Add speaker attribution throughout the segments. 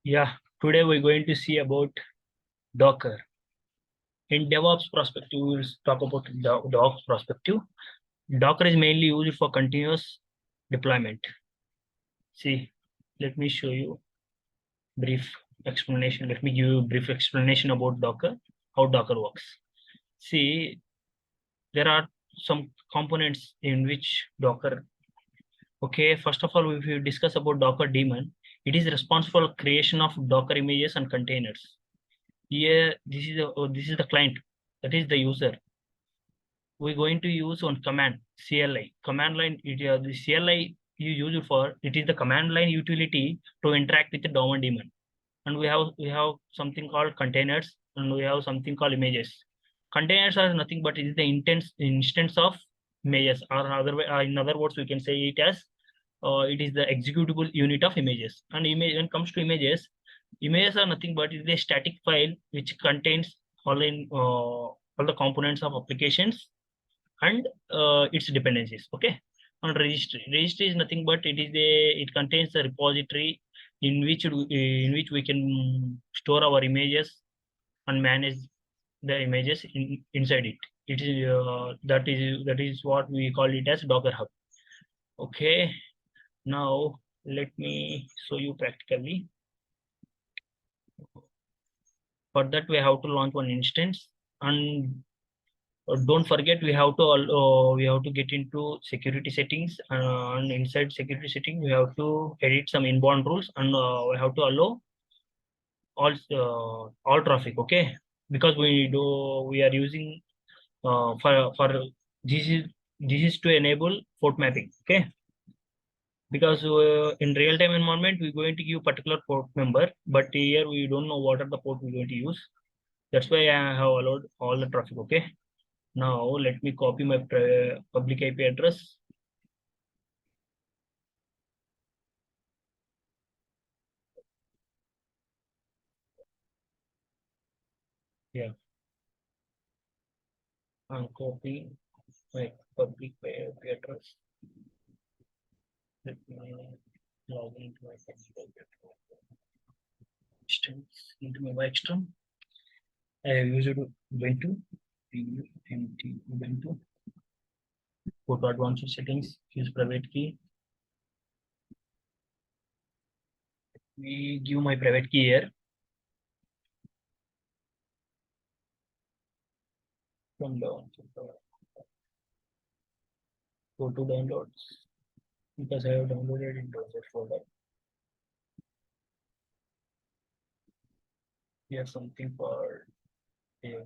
Speaker 1: Yeah, today we're going to see about Docker. In DevOps perspective, we'll talk about DevOps perspective. Docker is mainly used for continuous deployment. See, let me show you brief explanation. Let me give you a brief explanation about Docker, how Docker works. See, there are some components in which Docker. Okay, first of all, if you discuss about Docker daemon, it is responsible for creation of Docker images and containers. Here, this is the client, that is the user. We're going to use one command, CLI. Command line, the CLI you use it for, it is the command line utility to interact with the domain daemon. And we have something called containers, and we have something called images. Containers are nothing but it is the instance of images, or in other words, we can say it as it is the executable unit of images. And when it comes to images, images are nothing but it is a static file which contains all the components of applications and its dependencies. Okay, and registry is nothing but it contains a repository in which we can store our images and manage the images inside it. It is that is what we call it as Docker Hub. Okay, now let me show you practically. For that, we have to launch one instance, and don't forget we have to get into security settings, and inside security settings we have to edit some inbound rules, and we have to allow all traffic. Okay, because we are using for this is to enable port mapping. Okay, because in real time environment we're going to give particular port number, but here we don't know what are the port we're going to use. That's why I have allowed all the traffic. Okay, now let me copy my public IP address. Yeah, I'm copying my public IP address. Let me log into my public IP address. Into my Extreme. I have used Ubuntu. Ubuntu. Go to advanced settings. Use private key. We give my private key here. From down. Go to downloads because I have downloaded in browser folder. Here's something for yeah.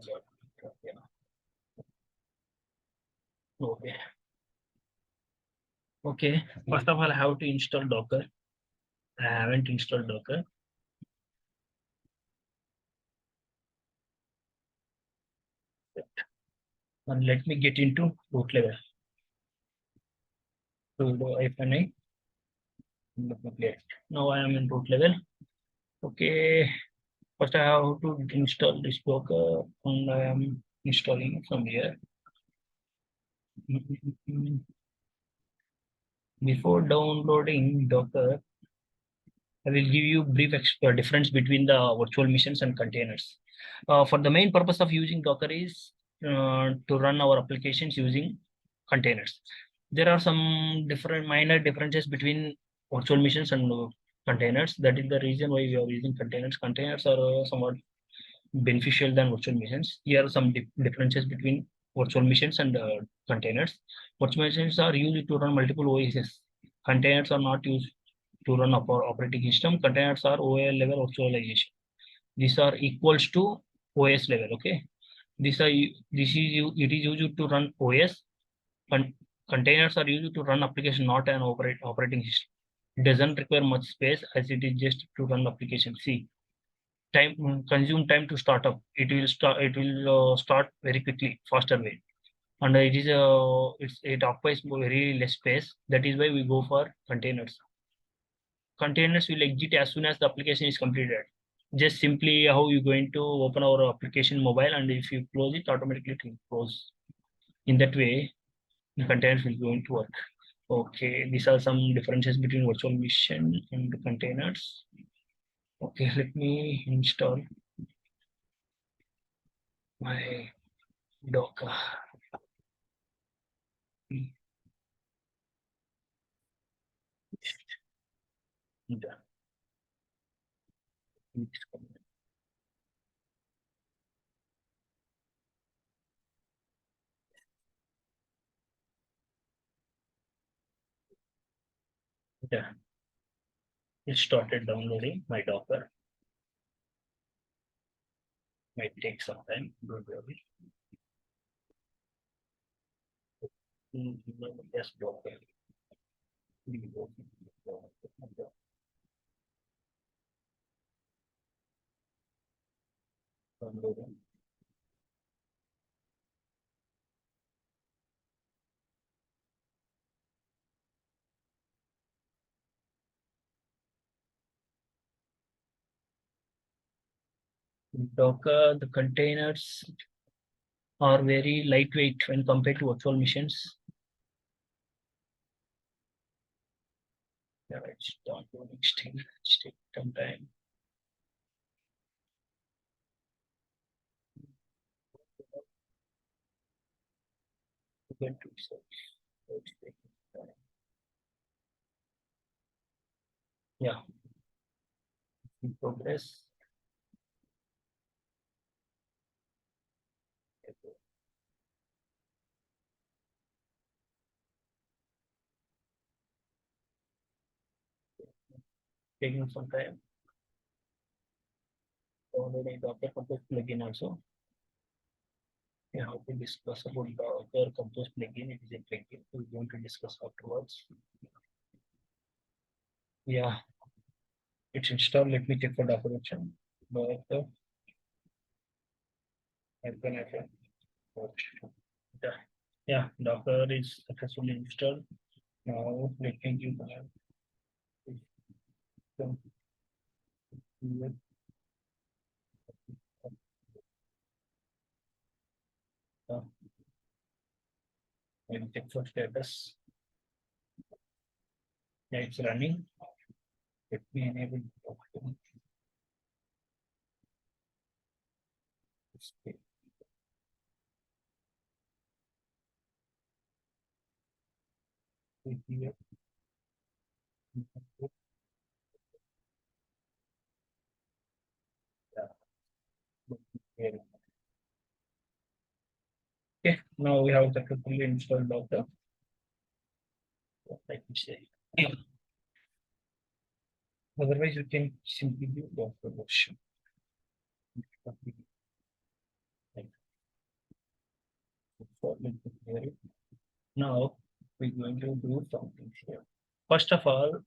Speaker 1: Okay. Okay. First of all, I have to install Docker. I haven't installed Docker. And let me get into root level. Sudo -i. Now I am in root level. Okay. First I have to install this Docker, and I am installing from here. Before downloading Docker, I will give you brief difference between the virtual machines and containers. For the main purpose of using Docker is to run our applications using containers. There are some different minor differences between virtual machines and containers. That is the reason why we are using containers. Containers are somewhat beneficial than virtual machines. Here are some differences between virtual machines and containers. Virtual machines are used to run multiple OSs. Containers are not used to run our operating system. Containers are OL level virtualization. These are equals to OS level. Okay, it is used to run OS. Containers are used to run application, not an operating system. It doesn't require much space as it is just to run application. See, consume time to start up. It will start very quickly, faster way, and it occupies very less space. That is why we go for containers. Containers will exit as soon as the application is completed. Just simply how you're going to open our application mobile, and if you close it, automatically it will close. In that way, the containers will going to work. Okay, these are some differences between virtual machine and the containers. Okay, let me install my Docker. Done. Done. It started downloading my Docker. Might take some time. Don't worry. Yes, Docker. Downloading. Docker, the containers are very lightweight when compared to virtual machines. Yeah, it's downloading still. Take some time. Get to search. Yeah, in progress. Taking some time. Downloading Docker Compose plugin also. We have to discuss about Docker Compose plugin. It is a plugin we're going to discuss afterwards. Yeah, it's installed. Let me check for documentation. Docker. Yeah, Docker is successfully installed. Now let me give and check for status. Yeah, it's running. Let me enable document. Okay, now we have successfully installed Docker. Like we say. Yeah. Otherwise, you can simply do Docker version. Now we're going to do something here. First of all,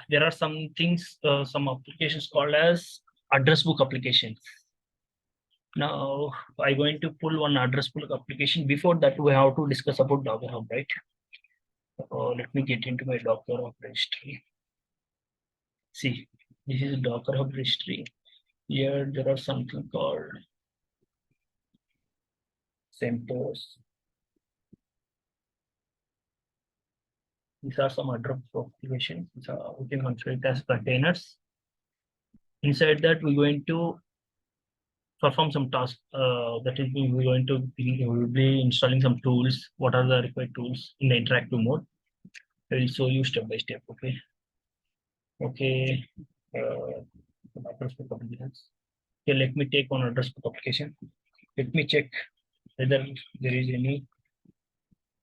Speaker 1: there are some things, some applications called as address book applications. Now I'm going to pull one address book application. Before that, we have to discuss about Docker Hub, right? Let me get into my Docker Hub registry. See, this is Docker Hub registry. Here there are something called CentOS. These are some address book applications. We can consider it as containers. Inside that, we're going to perform some tasks. That is, we're going to we'll be installing some tools. What are the required tools in the interactive mode? I will show you step by step. Okay. Okay. Address book applications. Okay, let me take one address book application. Let me check whether there is any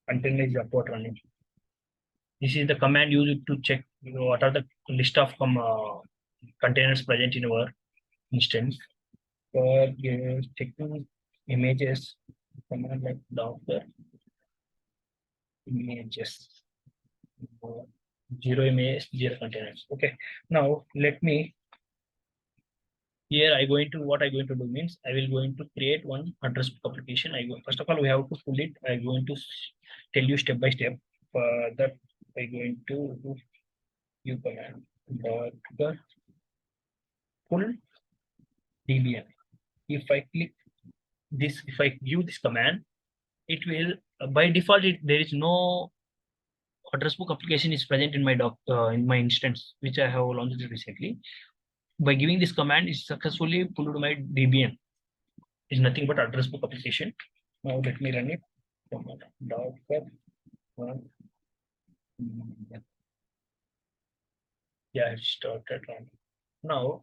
Speaker 1: container is report running. This is the command used to check what are the list of containers present in our instance. For checking images, command like docker images, zero image, zero containers. Okay. Now let me here I going to what I going to do means I will going to create one address book application. First of all we have to pull it. I'm going to tell you step by step. That I'm going to do you command docker pull dbn. If I click this, if I give this command, it will by default there is no address book application is present in my in my instance which I have launched recently. by giving this command, it successfully pulled my DBN. It's nothing but address book application. Now let me run it. Docker run. Yeah, it started running. Now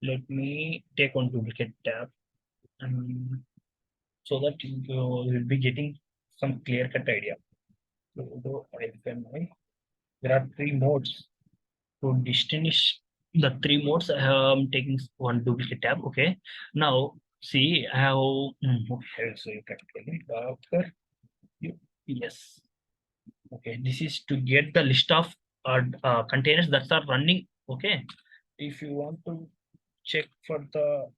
Speaker 1: let me take on duplicate tab, so that you will be getting some clear-cut idea. So there are three modes. To distinguish the three modes, I am taking one duplicate tab. Okay. Now see, I have okay, so you can tell me Docker. Yes. Okay, this is to get the list of containers that are running. Okay, if you want to check for the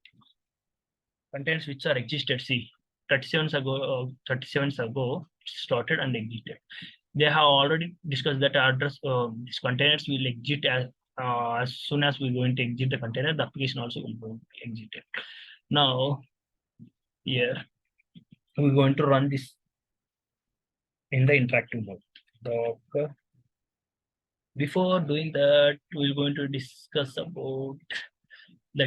Speaker 1: containers which are existed, see 37 ago started and exited. They have already discussed that address these containers will exit as soon as we're going to exit the container, the application also will go to exit it. Now here we're going to run this in the interactive mode. Docker. Before doing that, we're going to discuss about the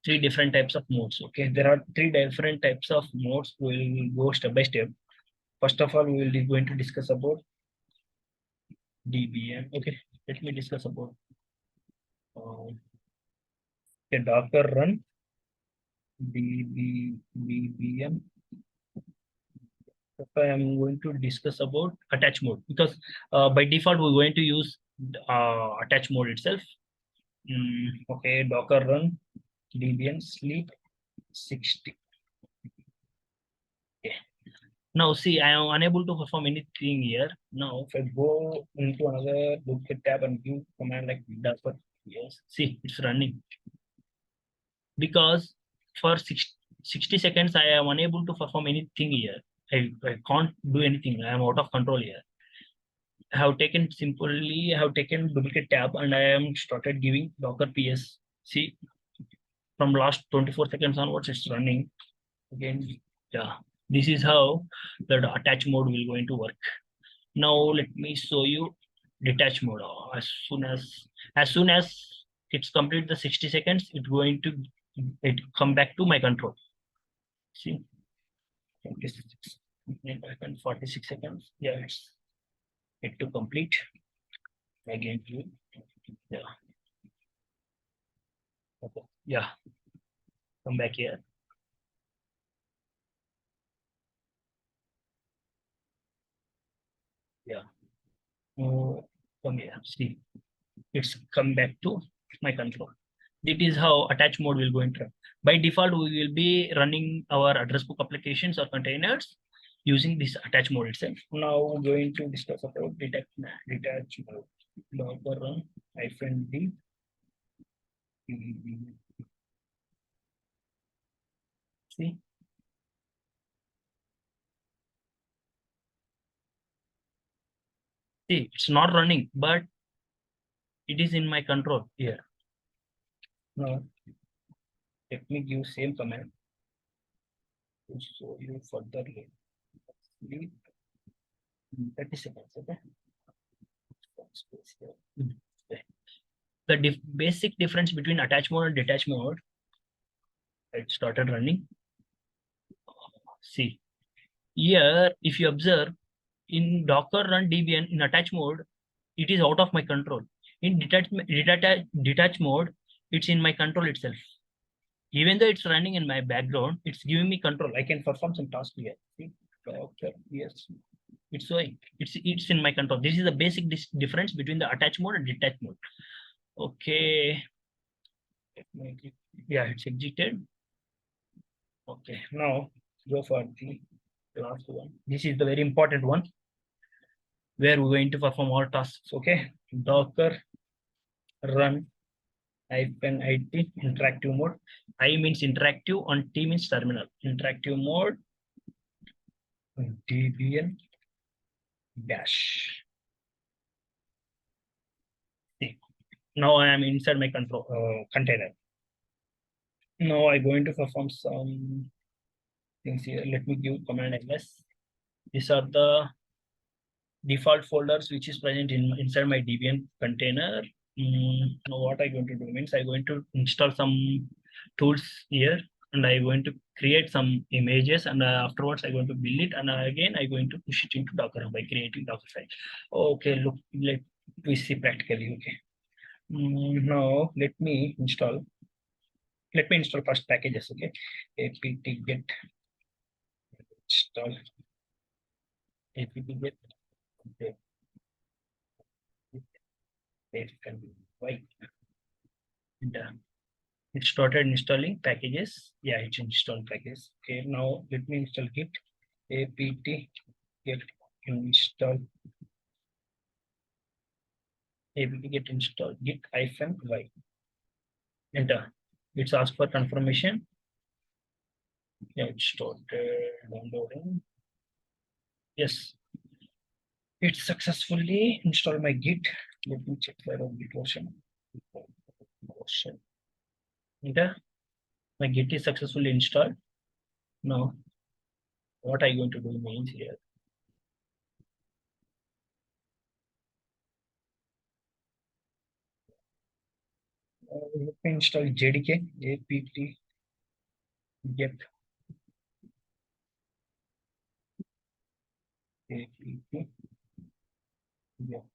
Speaker 1: three different types of modes. Okay, there are three different types of modes. We'll go step by step. First of all, we will be going to discuss about DBM. Okay, let me discuss about a Docker run DBM. I am going to discuss about attach mode, because by default we're going to use attach mode itself. Okay, Docker run DBM sleep 60. Okay. Now see, I am unable to perform anything here. Now if I go into another duplicate tab and give command like Docker, yes, see it's running. Because for 60 seconds I am unable to perform anything here. I can't do anything. I am out of control here. I have taken duplicate tab and I am started giving Docker PS. See, from last 24 seconds onwards, it's running again. Yeah, this is how the attach mode will going to work. Now let me show you detach mode. As soon as it's complete the 60 seconds, it's going to come back to my control. See, 46 seconds. Yeah, it's it to complete again. Yeah. Okay. Yeah. Come back here. Yeah. Come here. See, it's come back to my control. That is how attach mode will go into. By default, we will be running our address book applications or containers using this attach mode itself. Now we're going to discuss about detach mode. Docker run -d. See, it's not running, but it is in my control here. Now let me give same command to show you furtherly. 30 seconds. Okay. The basic difference between attach mode and detach mode. It started running. See, here if you observe, in Docker run Debian in attach mode, it is out of my control. In detach mode, it's in my control itself. Even though it's running in my background, it's giving me control. I can perform some tasks here. See, Docker, yes, it's showing. It's in my control. This is the basic difference between the attach mode and detach mode. Okay. Yeah, it's exited. Okay, now go for the last one. This is the very important one where we're going to perform all tasks. Okay, Docker run -it interactive mode. I means interactive and T means terminal. Interactive mode Debian dash. See, now I am inside my control container. Now I'm going to perform some things here. Let me give command ls. These are the default folders which is present inside my Debian container. Now what I'm going to do means I'm going to install some tools here, and I'm going to create some images, and afterwards I'm going to build it, and again I'm going to push it into Docker by creating Docker file. Okay, look, let we see practically. Okay, now let me install first packages. Okay, apt get install apt get okay, it can be right. And, it started installing packages. Yeah, it's installed packages. Okay, now let me install git apt get install apt get install git -y. Enter. It's asked for confirmation. Yeah, it started downloading. Yes, it successfully installed my git. Let me check for git version. Enter. My git is successfully installed. Now, what I'm going to do means here. Let me install jdk apt get apt get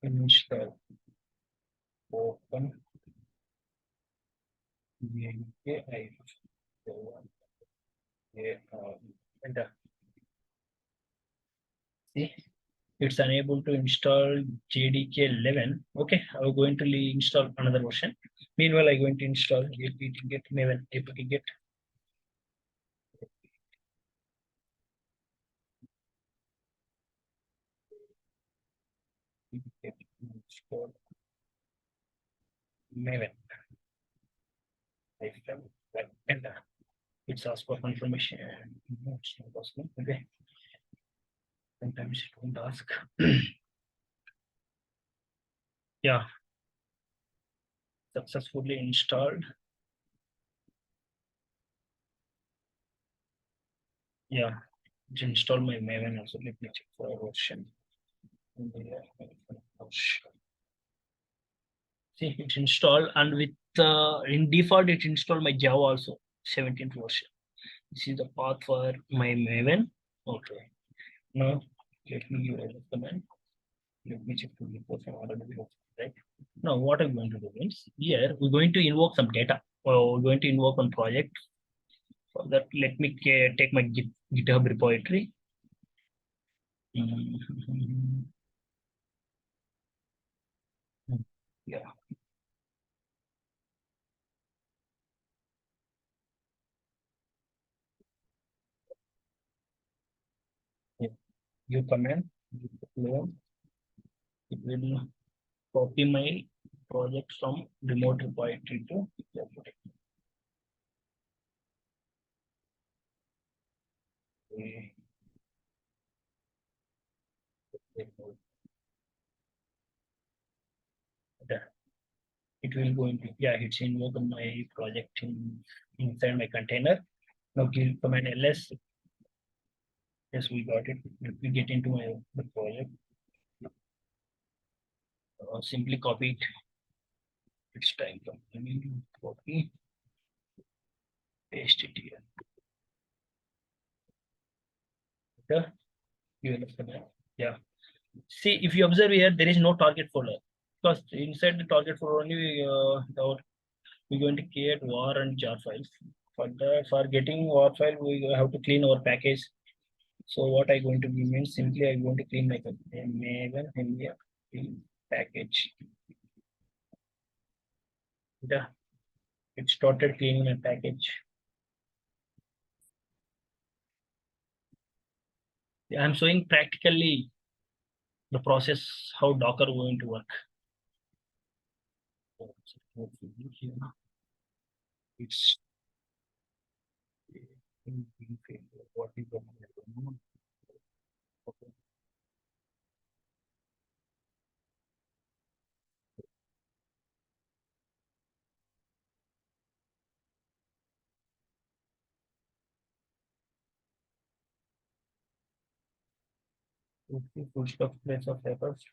Speaker 1: install open jdk enter. See, it's unable to install jdk 11. Okay, I'm going to install another version. Meanwhile, I'm going to install apt get maven apt get install maven enter. It's asked for confirmation. No, it's not possible. Okay, sometimes it won't ask. Yeah, successfully installed. Yeah, it's installed my maven also. Let me check for a version. See, it's installed, and with in default it installed my Java also 17th version. This is the path for my Maven. Okay. Now let me give a command. Let me check the report from RWA. Right. Now what I'm going to do is here we're going to invoke some data. We're going to invoke one project. For that, let me take my GitHub repository. Yeah. Yeah. Give command. It will copy my project from remote repository to it will go into, yeah, it's invoke my project inside my container. Now kill command ls. Yes, we got it. Let me get into my the project. Simply copy it. It's time. Let me copy, paste it here. Yeah, you understand that? Yeah. See, if you observe here, there is no target folder because inside the target folder only we're going to create war and jar files. For getting war file, we have to clean our package. So what I'm going to do means simply I'm going to clean my Maven India package. Yeah, it started cleaning my package. I'm showing practically the process how Docker going to work. It's what is the full stop place of papers.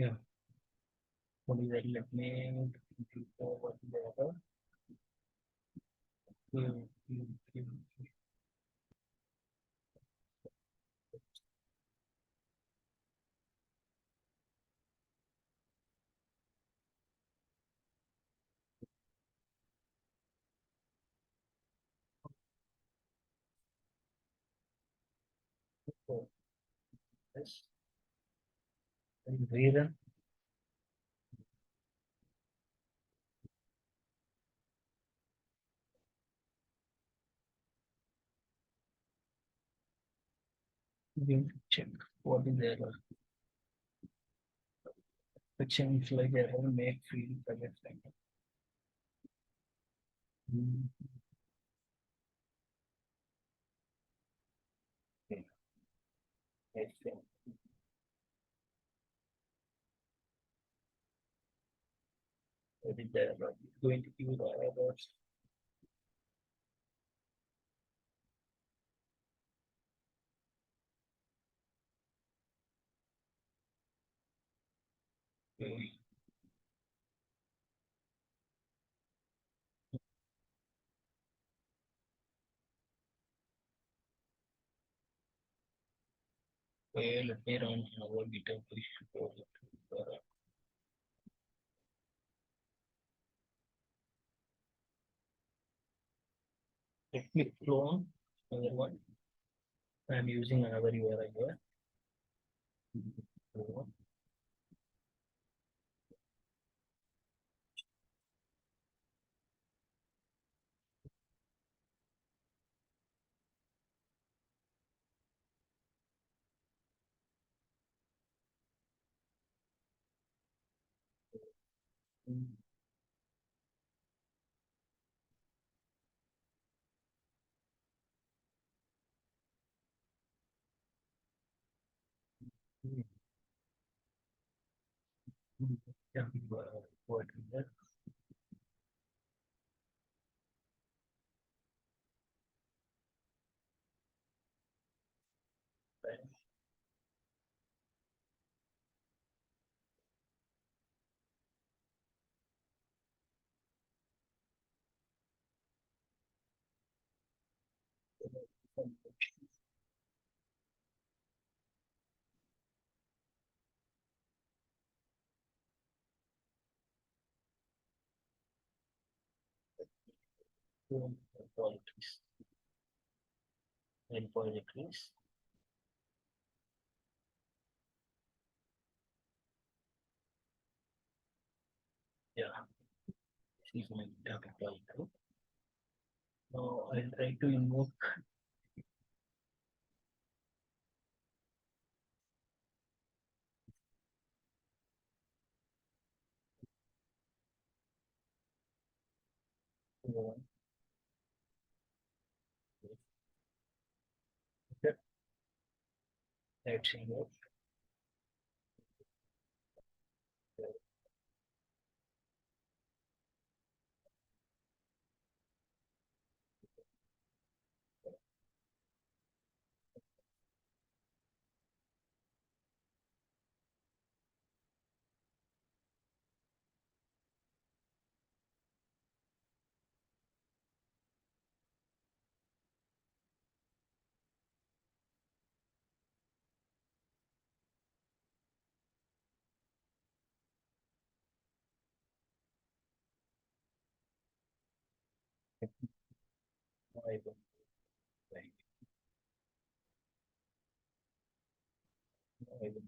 Speaker 1: Yeah. What is that? Let me what is the other? Hmm, hmm, hmm. So, yes. And reason we need to check what is the error. The change like error make field project like that. Hmm, okay. Yes, yeah. What is the error? It's going to give the errors. Okay. Okay, let me run our GitHub issue. Let me clone another one. I'm using another URI here. Yeah, what is that? Politics and politics. Yeah, this is my topic title. Now I'll try to invoke one. Let's invoke. I will like I will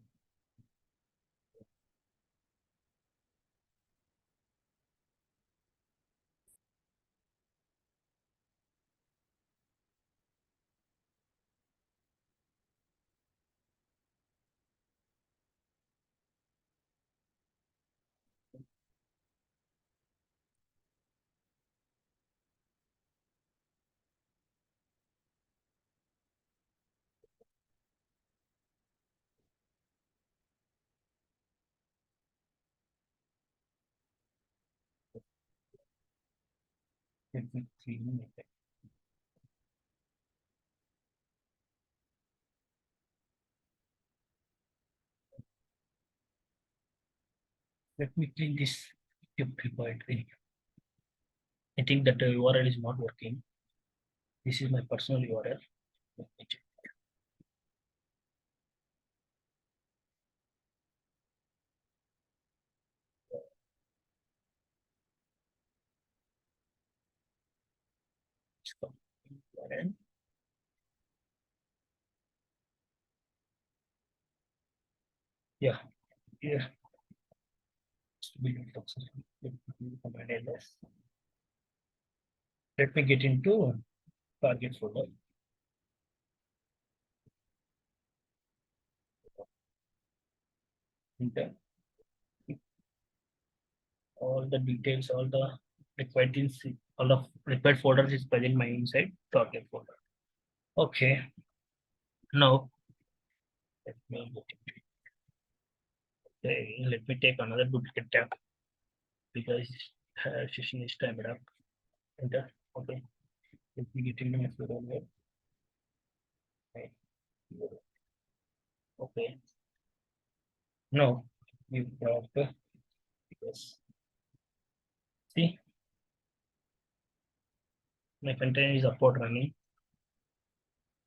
Speaker 1: let me clean it. Let me clean this repository. I think that URL is not working. This is my personal URL. Let me check. URL. Yeah, yeah. Let me get into target folder. Enter. All the details, all the required things, all the required folders is present my inside target folder. Okay. Now let me let me take another duplicate tab because session is timed up. Enter. Okay. Let me get into my folder. Okay. Now you have yes. See, my container is upload running.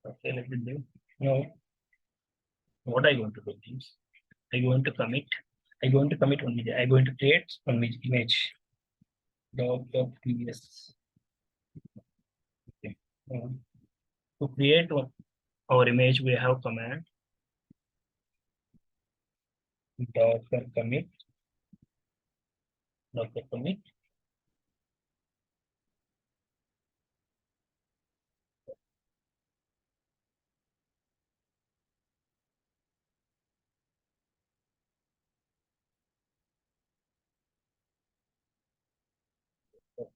Speaker 1: Okay, let me do. Now, what I going to do is I going to commit. I going to commit one image. I going to create one image. .ps. Okay. To create our image, we have command docker commit. Docker commit.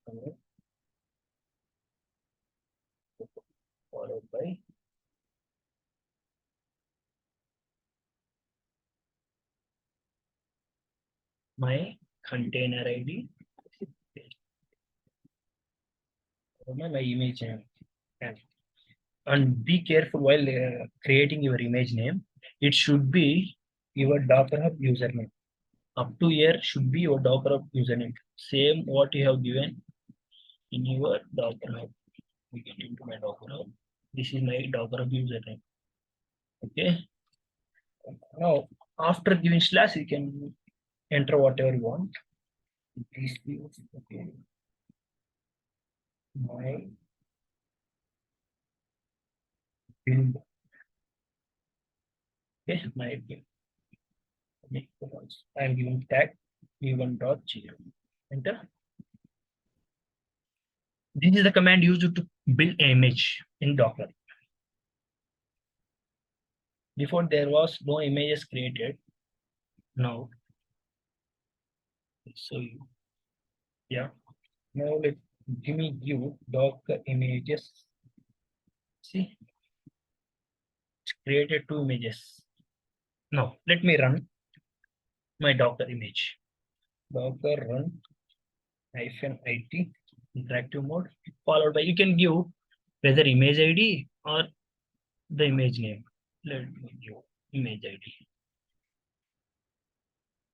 Speaker 1: Commit followed by my container ID. My image name. And be careful while creating your image name. It should be your Docker Hub username. Up to here should be your Docker Hub username. Same what you have given in your Docker Hub. We get into my Docker Hub. This is my Docker Hub username. Okay. Now, after giving slash, you can enter whatever you want. These fields. Okay. My build. Okay. My build. I'm giving tag v1.gr. Enter. This is the command used to build an image in Docker. Before there was no images created. Now, so yeah. Now let give me Docker images. See, it's created 2 images. Now let me run my Docker image. Docker run -it interactive mode followed by you can give whether image ID or the image name. Let me give image ID.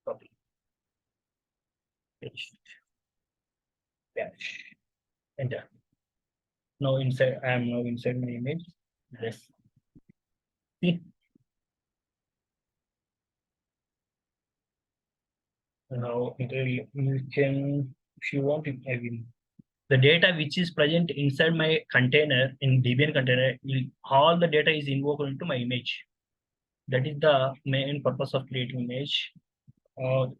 Speaker 1: Copy. Paste. Dash. Enter. Now inside I am now inside my image. Yes. See. Now you can if you want it, I will. The data which is present inside my container in Debian container, all the data is invoked into my image. That is the main purpose of creating image.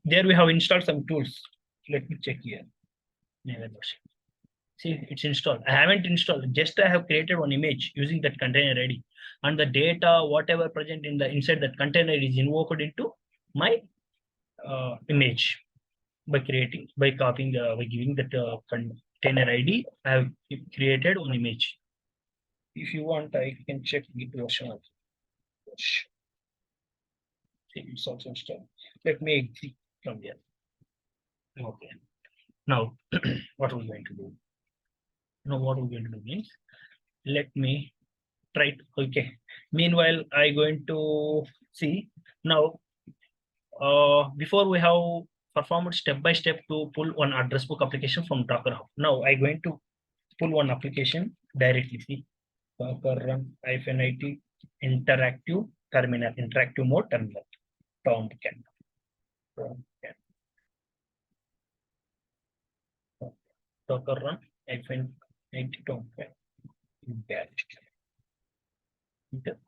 Speaker 1: There we have installed some tools. Let me check here. See, it's installed. I haven't installed. Just I have created one image using that container ID, and the data whatever present in the inside that container is invoked into my image by copying by giving that container ID. I have created one image. If you want, I can check Git version of it. It's also installed. Let me exit from there. Okay. Now, what we're going to do? Now, what we're going to do means, let me try it. Okay. Meanwhile, I'm going to see now. Before we have performed step by step to pull one address book application from Docker Hub. Now I'm going to pull one application directly. See, Docker run -it interactive terminal, interactive mode terminal, Tomcat. Tomcat. Docker run -it Tomcat.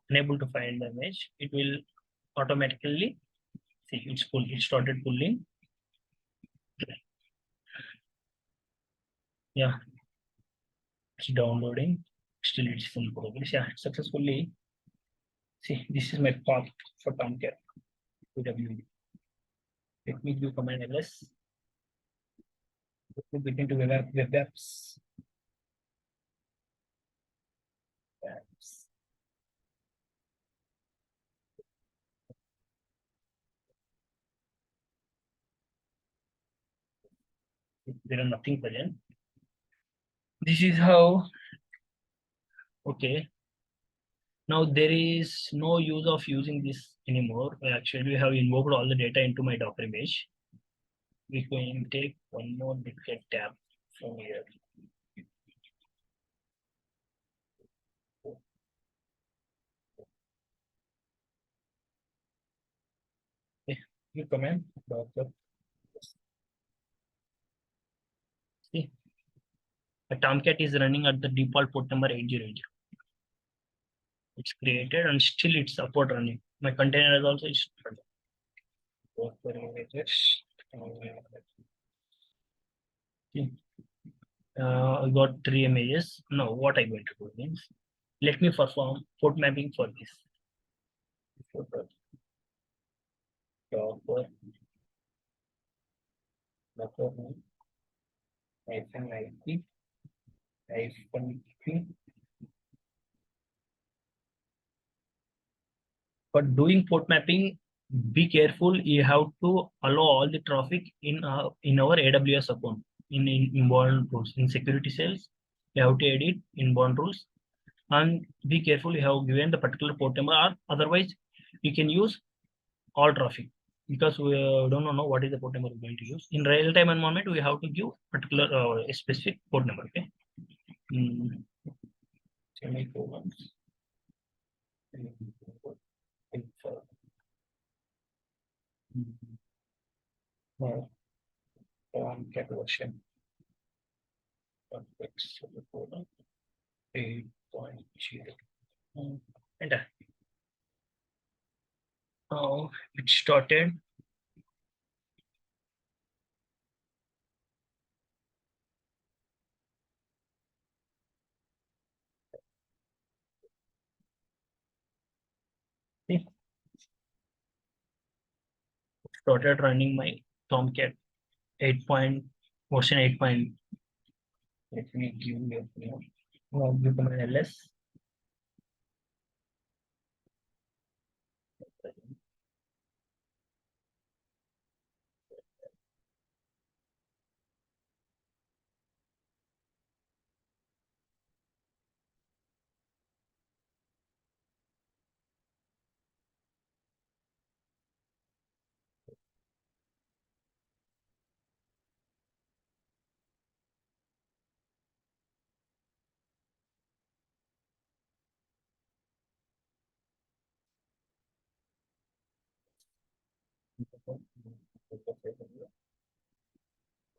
Speaker 1: Unable to find the image. It will automatically see it's full. It started pulling. Yeah, it's downloading. Still, it's in progress. Yeah, successfully. See, this is my path for Tomcat. PWD. Let me do command ls. Let me begin to web apps. Apps. There are nothing present. This is how. Okay. Now there is no use of using this anymore. Actually, we have invoked all the data into my Docker image. We can take one more duplicate tab from here. Okay. You command Docker. See, a Tomcat is running at the default port number 800. It's created and still it's support running. My container is also running. I got 3 images. Now what I'm going to do is let me perform port mapping for this. Docker -it -p. For doing port mapping, be careful. You have to allow all the traffic in our AWS account in inbound rules. In security cells, you have to edit inbound rules, and be careful. You have given the particular port number, or otherwise you can use all traffic, because we don't know what is the port number we're going to use. In real-time environment, we have to give particular a specific port number. Okay. Semicolons. Cat version. 8.0. Enter. Now it started. See, started running my Tomcat 8 point version 8 point. Let me give you give command ls.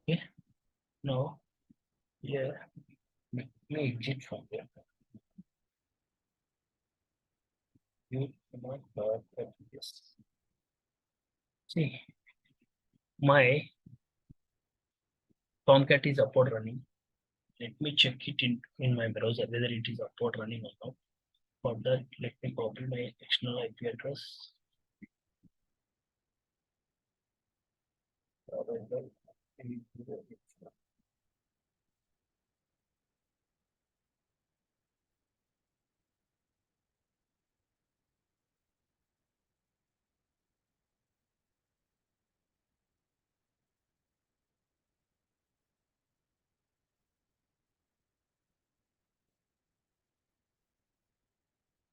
Speaker 1: Okay. Now, yeah, let me exit from there. You command yes. See, my Tomcat is upward running. Let me check it in my browser whether it is upward running or not. For that, let me copy my external IP address.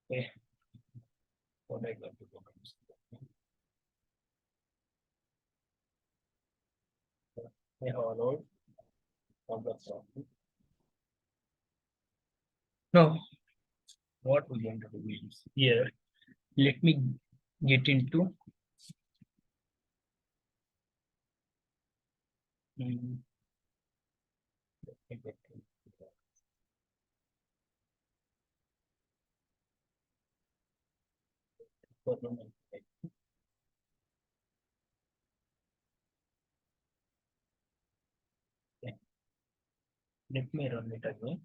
Speaker 1: Okay, what I got to do. I have allowed of the property. Now, what we're going to do is here, let me get into mm, let me get into government. Okay. Let me run it again.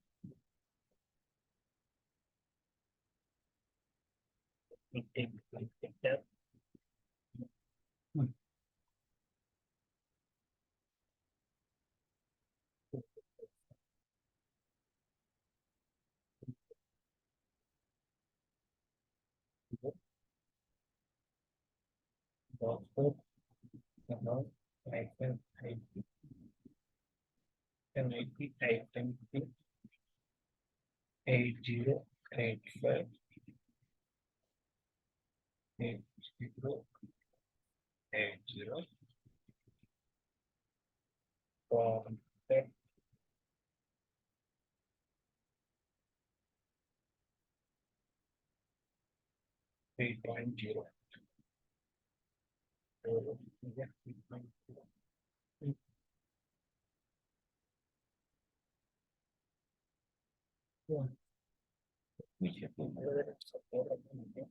Speaker 1: We take tab. Hmm. Doctor, about item item 80858080 contact 3.0. So, yeah, 3.0. Yeah, we should do whether it's support or not.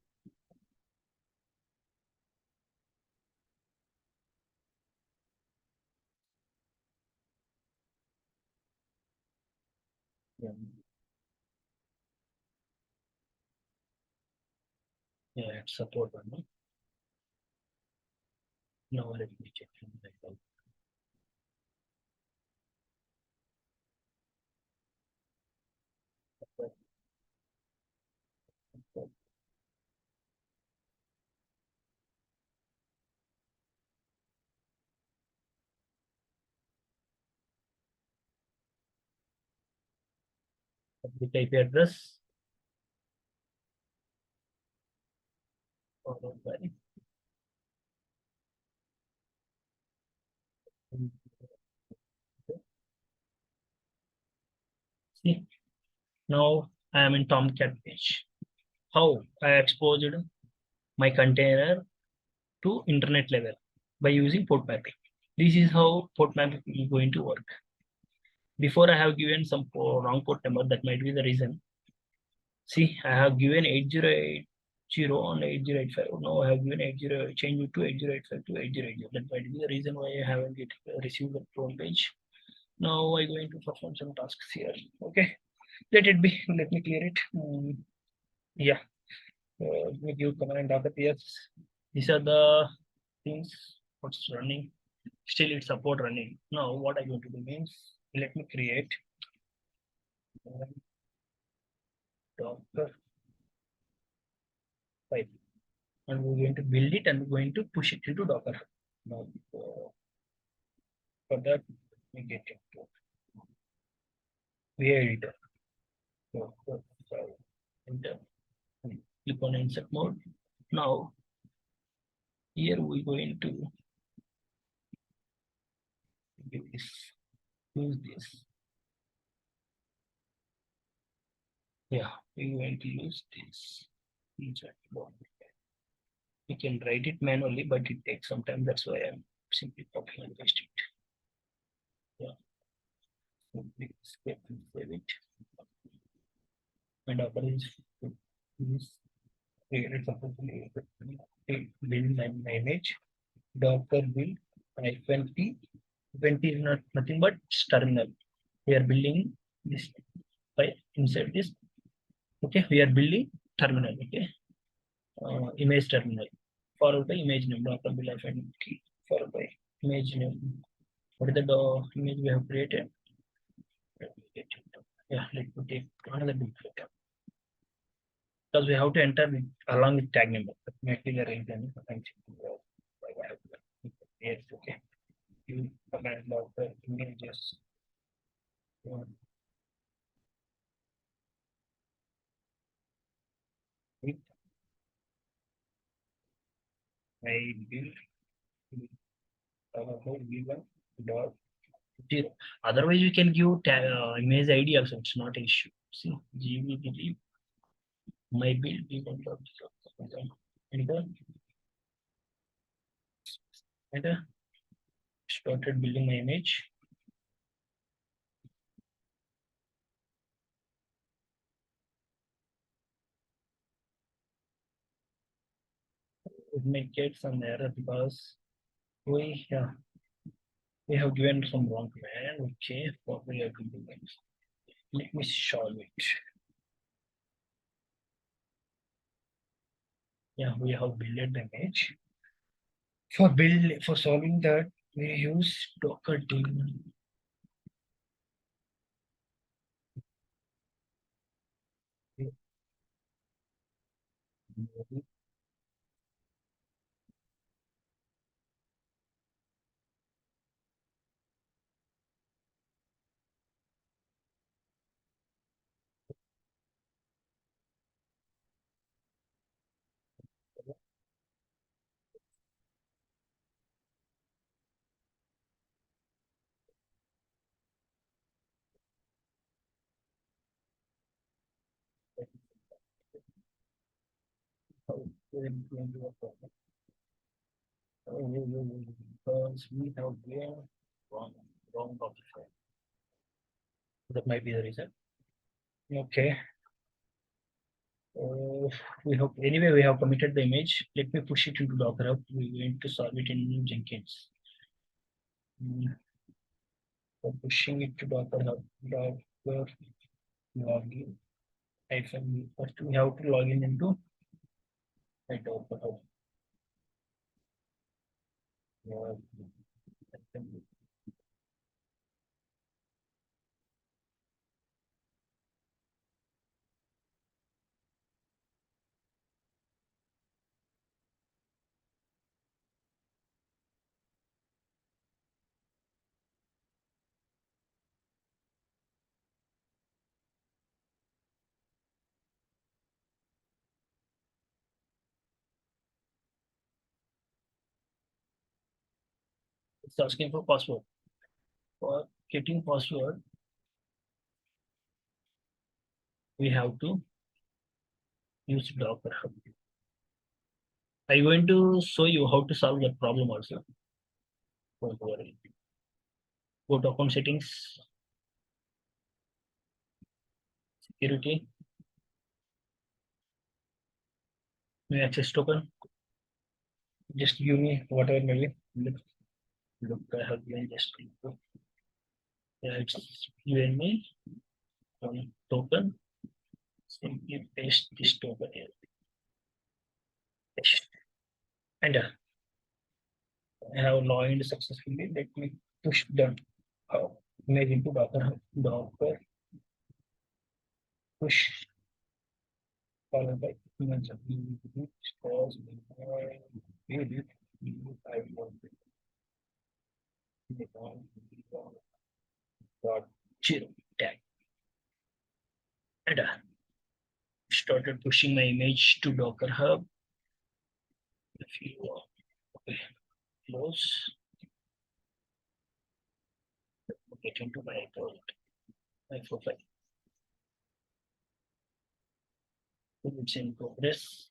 Speaker 1: Yeah, yeah, it's support or not. Now let me check in myself. Public IP address followed by see. Now I am in Tomcat page. How I exposed my container to internet level by using port mapping. This is how port mapping is going to work. Before I have given some wrong port number, that might be the reason. See, I have given 8080 on 8085. Now I have given 80, change it to 8085 to 8080. That might be the reason why I haven't received the phone page. Now I'm going to perform some tasks here. Okay, let it be. Let me clear it. Yeah, let me give command apps. These are the things what's running. Still, it's support running. Now, what I'm going to do means let me create Docker file, and we're going to build it and we're going to push it into Docker. Now, for that, we get into VA editor. So, enter. Click on insert mode. Now, here we're going to do this. Use this. Yeah, we're going to use this. Insert mode. We can write it manually, but it takes some time. That's why I'm simply copying and pasting it. Yeah, simply escape and save it. And after this created successfully build an image. Docker build hyphen t. Hyphen t is not nothing but terminal. We are building this by inside this. Okay, we are building terminal. Okay, image terminal followed by image name. Docker build hyphen t followed by image name. What is the image we have created? Yeah, let me take another duplicate because we have to enter with, along with tag number. That might be the reason. Yes, okay. You command log the images. With I build our whole given dot Zero. Otherwise, we can give image ID also. It's not an issue. See, g.v.dileep my build. We can enter, enter. Started building my image. It may get some error because we we have given some wrong command. Okay, what we have to do next? Let me solve it. Yeah, we have built the image. For solving that, we use Docker daemon. How we're going to do a problem. Because we have given wrong Docker file. That might be the reason. Okay. We have anyway we have committed the image. Let me push it into Docker Hub. We're going to solve it in Jenkins. For pushing it to Docker Hub, Docker login hyphen. First we have to log in into my Docker Hub. It's asking for password. For getting password, we have to use Docker Hub. I'm going to show you how to solve that problem also. Don't worry. Go to account settings, security, my access token. Just give me whatever maybe. Look, I have given just yeah, it's given me one token. Simply paste this token here. Paste. And I have logged successfully. Let me push the image into Docker. Docker push followed by image of stores. Dot zero tag. And started pushing my image to Docker Hub. If you okay, close, get into my account, my profile. It's in progress.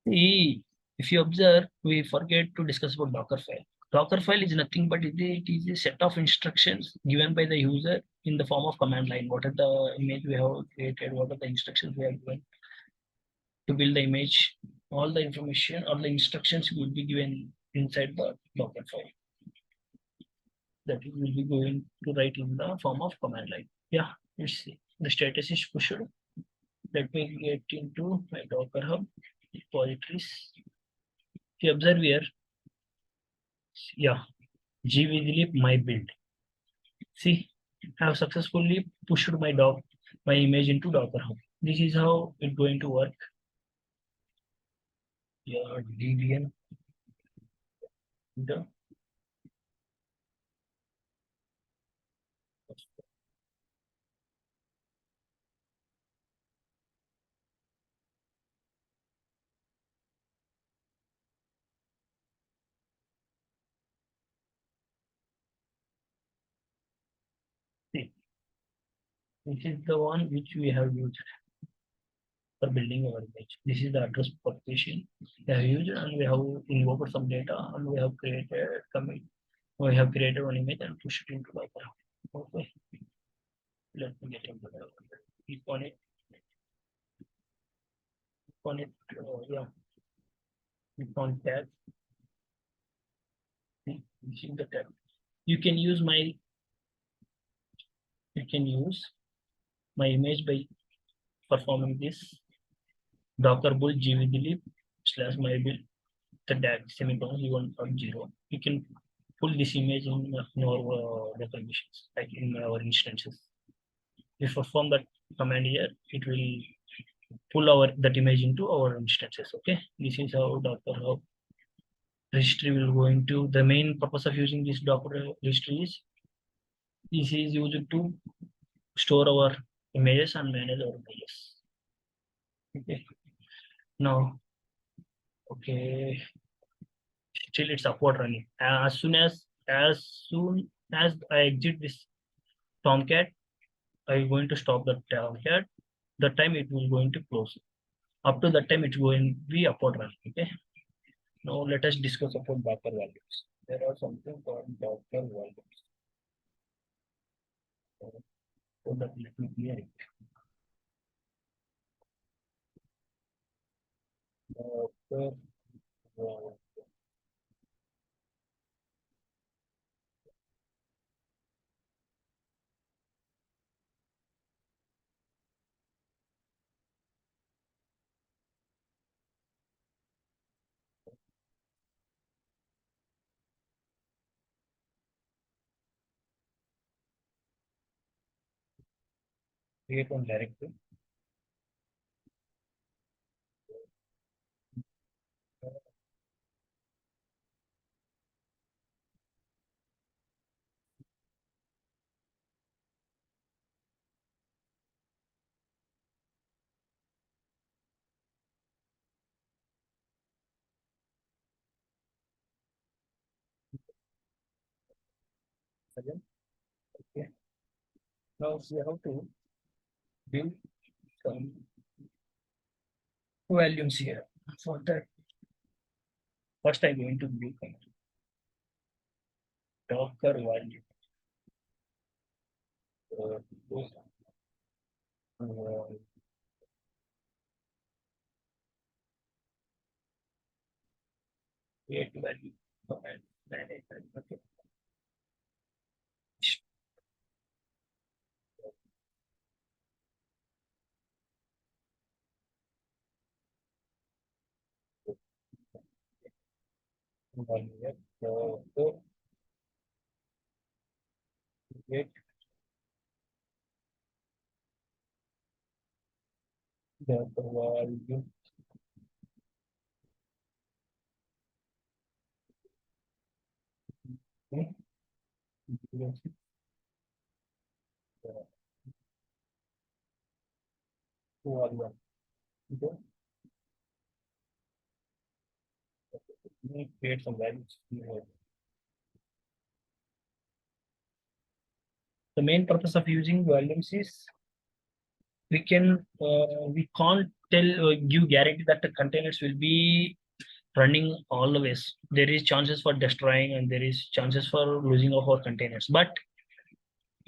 Speaker 1: See, if you observe, we forget to discuss about Docker file. Docker file is nothing but it is a set of instructions given by the user in the form of command line. What are the image we have created? What are the instructions we have given to build the image? All the information, all the instructions will be given inside the Docker file. That it will be going to write in the form of command line. Yeah, let's see. The status is pushed. Let me get into my Docker Hub repositories. If you observe here, yeah, g.v.dileep my build. See, I have successfully pushed my image into Docker Hub. This is how it's going to work. Your Debian, the This is the one which we have used for building our image. This is the address partition we have used, and we have invoked some data, and we have created commit. We have created one image and pushed it into the graph. Okay, let me get into the click on it. Click on it. Yeah, click on tab. This is the tab. You can use my. You can use my image by performing this docker bull g.v.dileep slash my build the tag semicolon v1.0. You can pull this image in our local machines, like in our instances. If you perform that command here, it will pull our that image into our instances. Okay, this is how Docker how registry will go into. The main purpose of using this Docker registry is this is used to store our images and manage our images. Okay, now okay, still it's upward running. As soon as I exit this Tomcat, I'm going to stop the Tomcat. The time it will going to close. Up to that time it's going to be upward running. Okay. Now let us discuss about Docker values. There are something called Docker values. So that let me clear it. Docker value. Create one directory. Again. Okay. Now we have to build some volumes here. For that, first I'm going to build Docker value. Uh, uh, create value. And manage value. Okay. Value. So create the value. Okay. Value. Okay. We create some values. The main purpose of using volumes is we can't give guarantee that the containers will be running all the ways. There is chances for destroying and there is chances for losing of our containers. But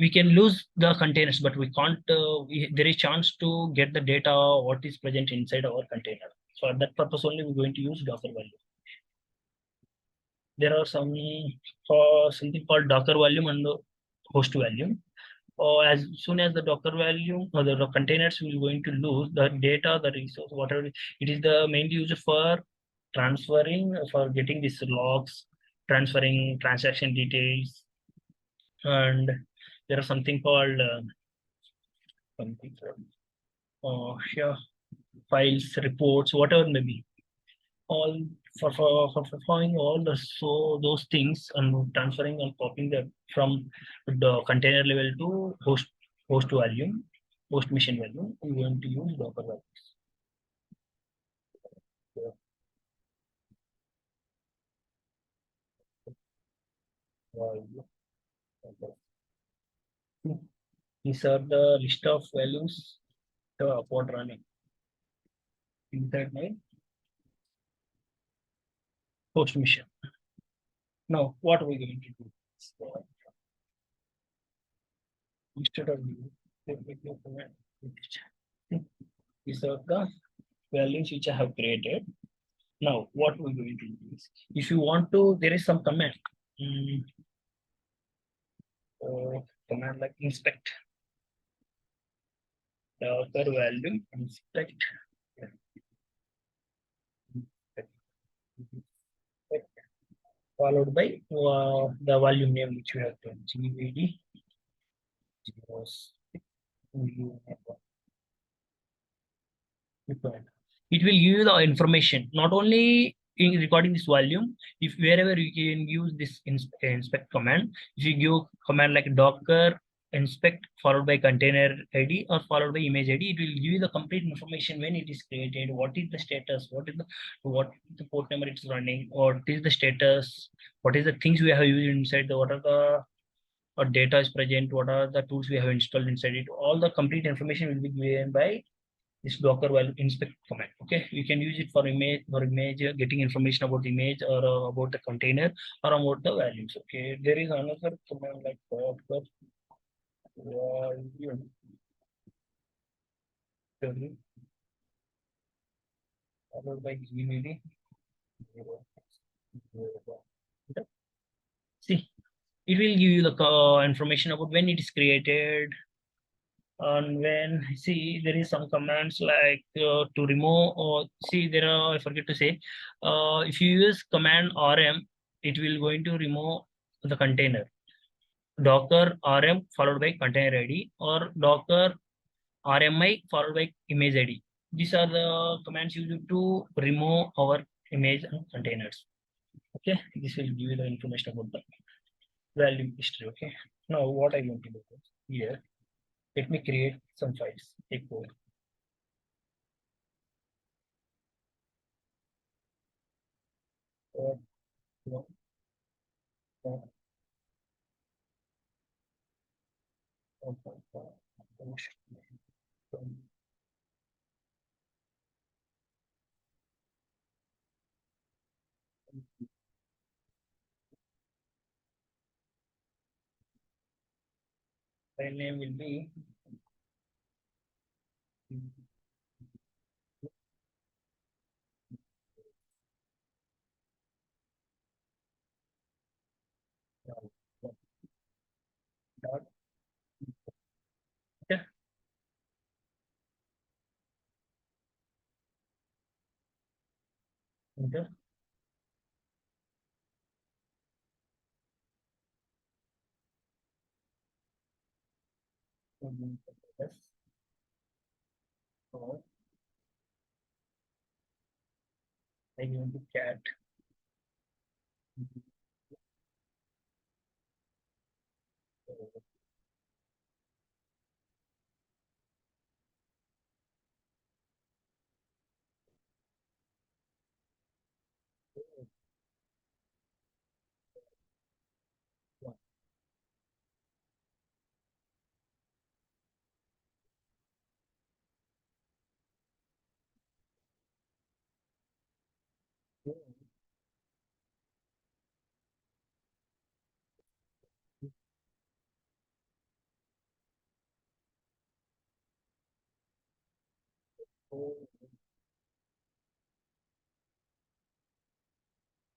Speaker 1: we can lose the containers, but we can't. There is chance to get the data what is present inside our container. For that purpose only, we're going to use Docker value. There are some something called Docker volume and the host volume. As soon as the Docker value or the containers will going to lose the data, the resource, whatever it is, the mainly used for transferring, for getting these logs, transferring transaction details, and there are something called something yeah, files, reports, whatever may be. All for performing all the so those things and transferring and copying them from the container level to host volume, host machine value. We're going to use Docker values. Value. These are the list of values upon running inside my host mission. Now, what are we going to do? So, instead of you, let me do command. These are the values which I have created. Now, what we're going to do is, if you want to, there is some command. Mm, Command like inspect the value, inspect, followed by the volume name which we have done, g.v.d. required. It will give you the information, not only in recording this volume, if wherever you can use this inspect command, if you give command like docker inspect followed by container ID or followed by image ID, it will give you the complete information when it is created, what is the status, what is the port number it's running, or what is the status, what is the things we have used inside the what are the or data is present, what are the tools we have installed inside it. All the complete information will be given by this docker value inspect command. Okay, you can use it for image getting information about the image or about the container or about the values. Okay, there is another command like docker value followed by gvd. See, it will give you the information about when it is created. And when see there is some commands like to remove or see there are I forget to say if you use command rm, it will going to remove the container. Docker rm followed by container id or docker rmi followed by image id. These are the commands used to remove our image and containers. Okay, this will give you the information about the value history. Okay, now what I want to do is here, let me create some files. Take code. No, no, no, no, no, no. My name will be dot enter, enter, yes, so I going to cat.